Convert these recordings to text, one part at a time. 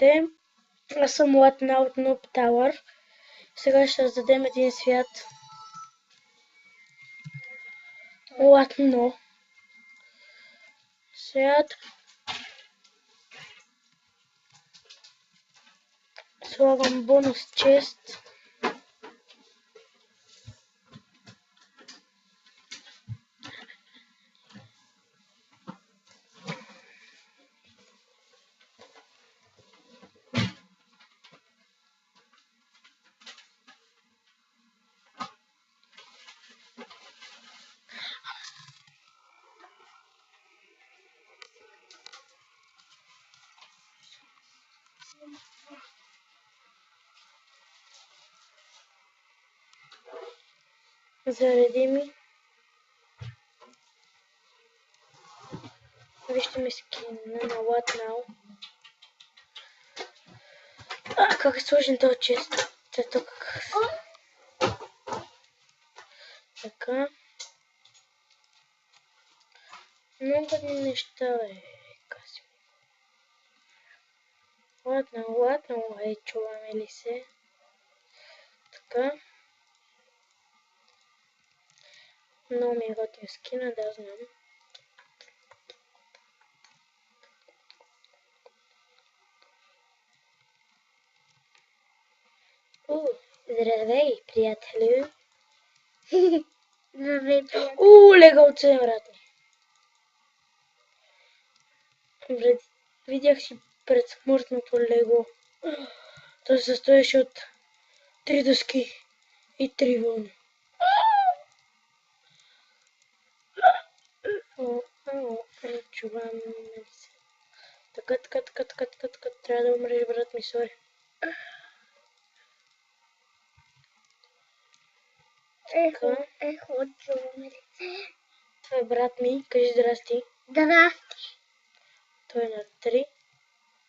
Здравейте, аз съм Латна от Noob Tower. Сега ще създадем един свят. Латно. Свят. Слагам бонус чест. Зареди ми. Вижте ми скина на Латнал. Как е сложен този чест? Така. Много неща, Касим. Латнал, чуваме ли се? Така. Много ми е готин скина, да знам. Здравей, приятелю. Здравей, приятелю. Легалце, брат ми. Видях си предсмъртното лего. То се състоеше от 3 дъски и 3 вълни. Чуваме се. Така. Трябва да умреш, брат ми, сори. Ехо, чуваме ли се? Това е брат ми, кажи здрасти. Здрасти. Той е на 3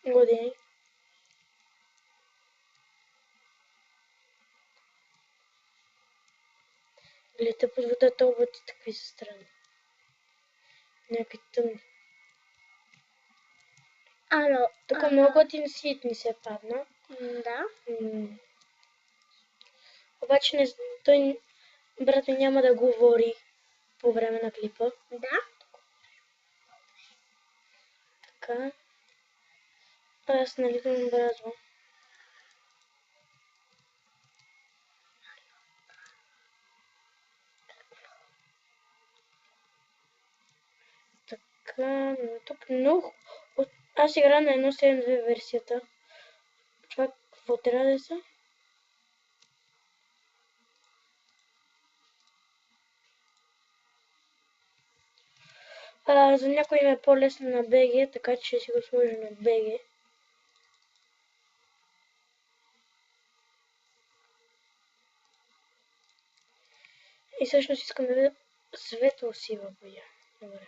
години. Гледате под водата, обати такви са странни. Някакви тъмни. Ало. Тук много готин свит ни се падна. Да. Обаче той, брат ми, няма да говори по време на клипа. Да. Така. Аз налитам бразва. Така, тук много. Аз игра на 1.7.2 версията. Това какво трябва да са? За някой им е по-лесно на BG, така че ще си го сложа на BG. И всъщност искам да видя светло сива боя. Добре.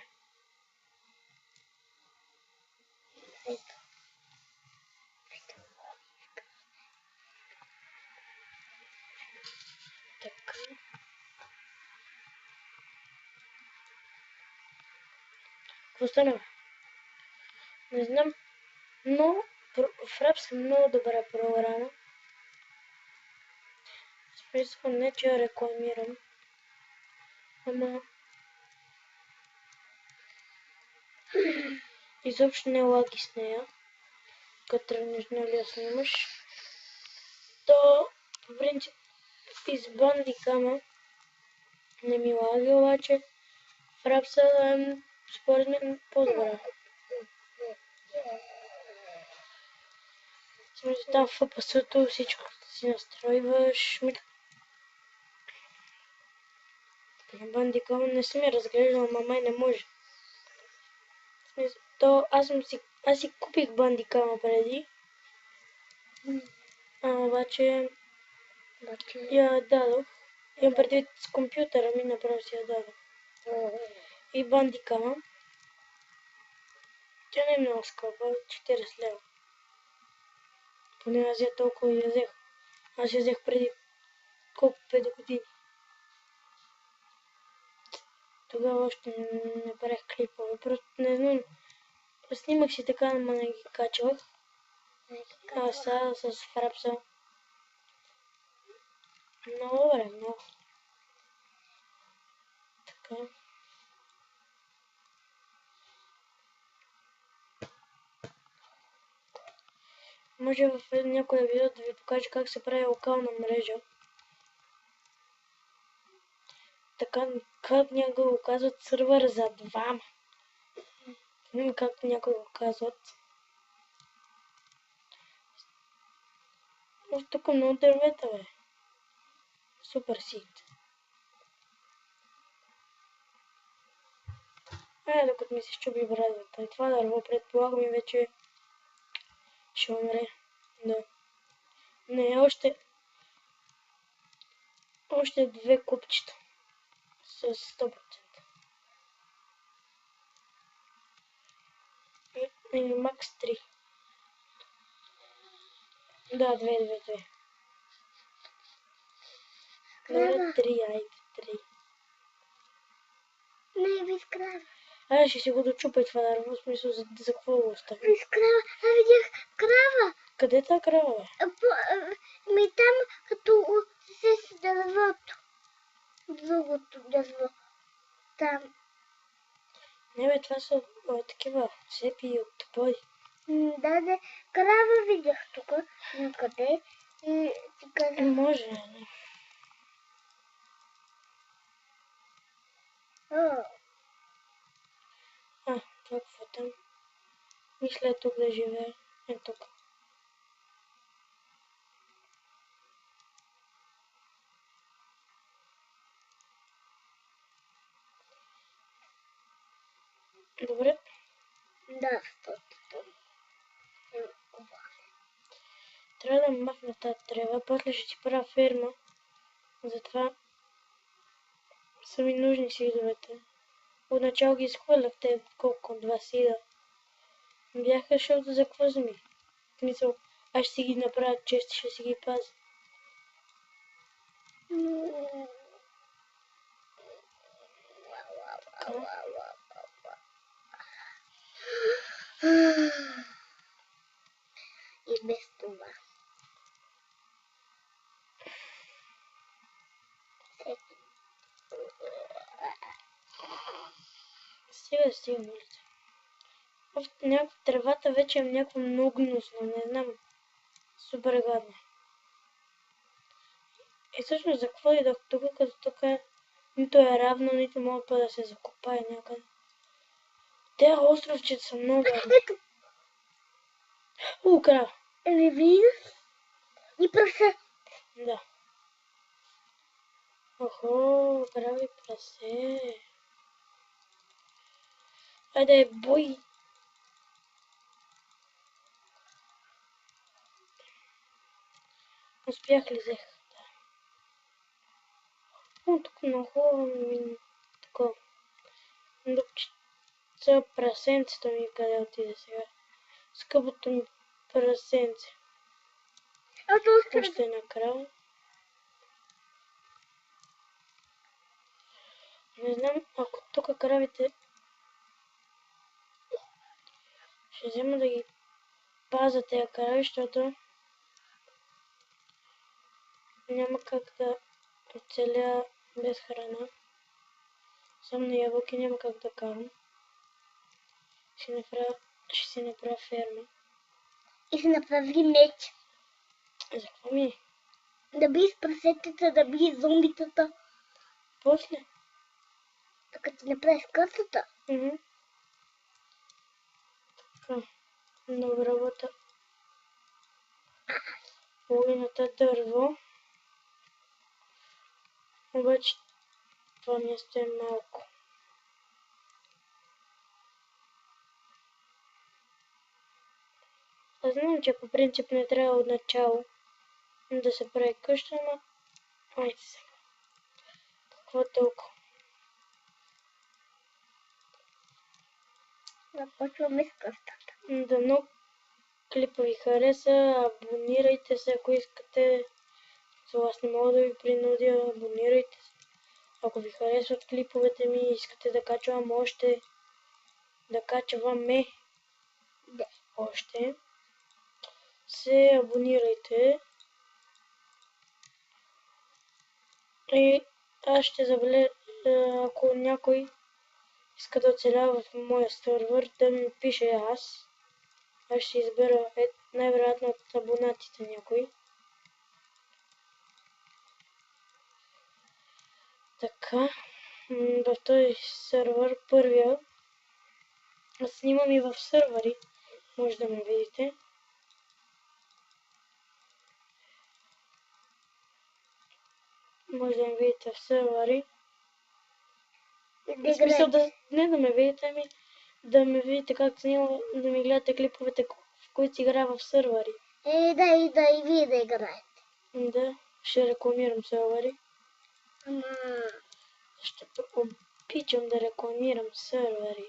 Така. Какво стана? Не знам, но Fraps е много добра програма. В принцип не че я рекламирам. Ама изобщо не лаги с нея. Като тръгнеш нали да снимаш. То по принцип из Bandicam не ми лаги, обаче Fraps е според мен по-добра. Там в FPS-то всичко си настройваш. На Bandicam не съм я разглеждал, ама май не може. То аз си купих Bandicam преди. Обаче я дадох. Имам предвид с компютъра ми, направо си я дадох. И Bandicam. Тя не е много скъпа, 40 лева. Поне аз я толкова я взех. Аз я взех преди колко 5 години. Тогава още не правих клипове. Просто не знам. Снимах си така, ама не ги качвах. А сега с фрапса. Много добре, много. Така. Може в някой видео да ви покажа как се прави локална мрежа. Така как някои го казват сървър за двама. Как някои го казват. Тук много дървета, бе. Супер сит. Докато ми се щуби брадата. И това дърво, предполагам, и вече ще умре. Да. Не, още две купчета. С 100%. Или макс 3. Да, две. Добре, 3, айде, 3. Не, виж крава. Ще си го дочупай това дърво, в смисъл за какво го оставя. Виж крава, видях крава. Къде е та крава, бе? Ми там, като с дървото. Другото дърво. Там. Не, бе, това са такива сепи и октоподи. Да, крава видях тук. Някъде. И си казах. Може, не. Това какво там? Мисля тук да живее. Тук. Добре. Да, стотото. Трябва да махна тази трева, после ще си правя ферма. Затова са ми нужни сидовете. Отначало ги изхвърлях те колко 2 сида. Бяха, защото за какво земи? В смисъл, аз ще си ги направя чести, ще си ги пазя. И без това. Стига, улица. Тревата вече е някакво много гнусно, не знам. Супер гадно. И всъщност за какво идох тук, като тук нито е равно, нито мога да се закопае някъде. Те островчета са много гадни. Крава. Не виждаш? И прасе. Да. Охо, прави прасе. Айде, бой. Успях ли взех? Да. Тук много хубаво ми такова. Дупчица прасенцето ми къде отиде сега. Скъпото ми прасенце. Още една крава. Не знам, ако тук кравите ще взема да ги пазя тези крави, защото няма как да оцеля без храна. Само на ябълки няма как да карам. Ще си направя ферма. И си направи меч. За какво ми е? Да би с прасетата, да би с зомбитата. После? Така ти направиш късата. Така. Много работа. Половината дърво. Обаче това място е малко. Аз знам, че по принцип не трябва от начало да се прави къща, но айде сега. Какво толкова? Започваме с къщата. Дано клипа ви хареса, абонирайте се, ако искате. Аз не мога да ви принудя, абонирайте се. Ако ви харесват клиповете ми, искате да качвам още, да качваме още. се абонирайте. И аз ще забележа, ако някой иска да оцелява в моя сервер, да ми пише аз. Аз ще избера най-вероятно от абонатите някой. Така, в този сервер първия. Аз снимам и в сервери, може да ме видите. Може да ме видите в сервери. В смисъл не да ме видите, ами да ме видите как снимам, да ми гледате клиповете, в които играя в сервери. И вие да играете. Да, ще рекламирам сервери. Ама... Ще обичам да рекламирам сервери.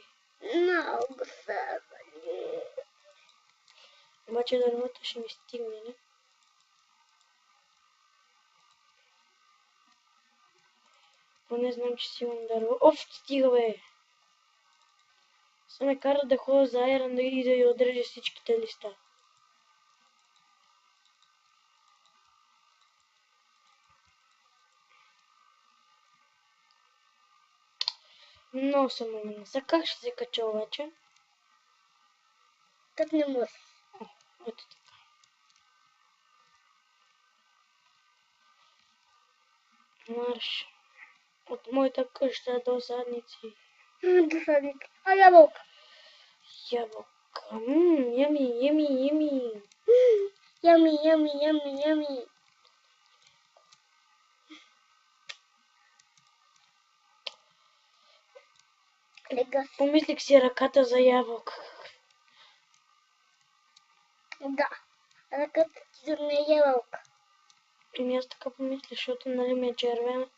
Много сервери. Обаче дървото ще ми стигне, не? Поне знам, че си имам дърво. Оф, стига бе! Са ме кара да ходя за айран и да й отрежа всичките листа. Много съм умна. За как ще се кача обаче? Так не може. Ето така. Марш. От моята къща до задници. Досадник. А ябълка. Ябълка. Ями, ями, ями. Ями, ями, ями, ями. Лега. Помислих си ръката за ябълка. Да. Ръката ти за ябълка. И аз така помисля, защото нали ми е червена.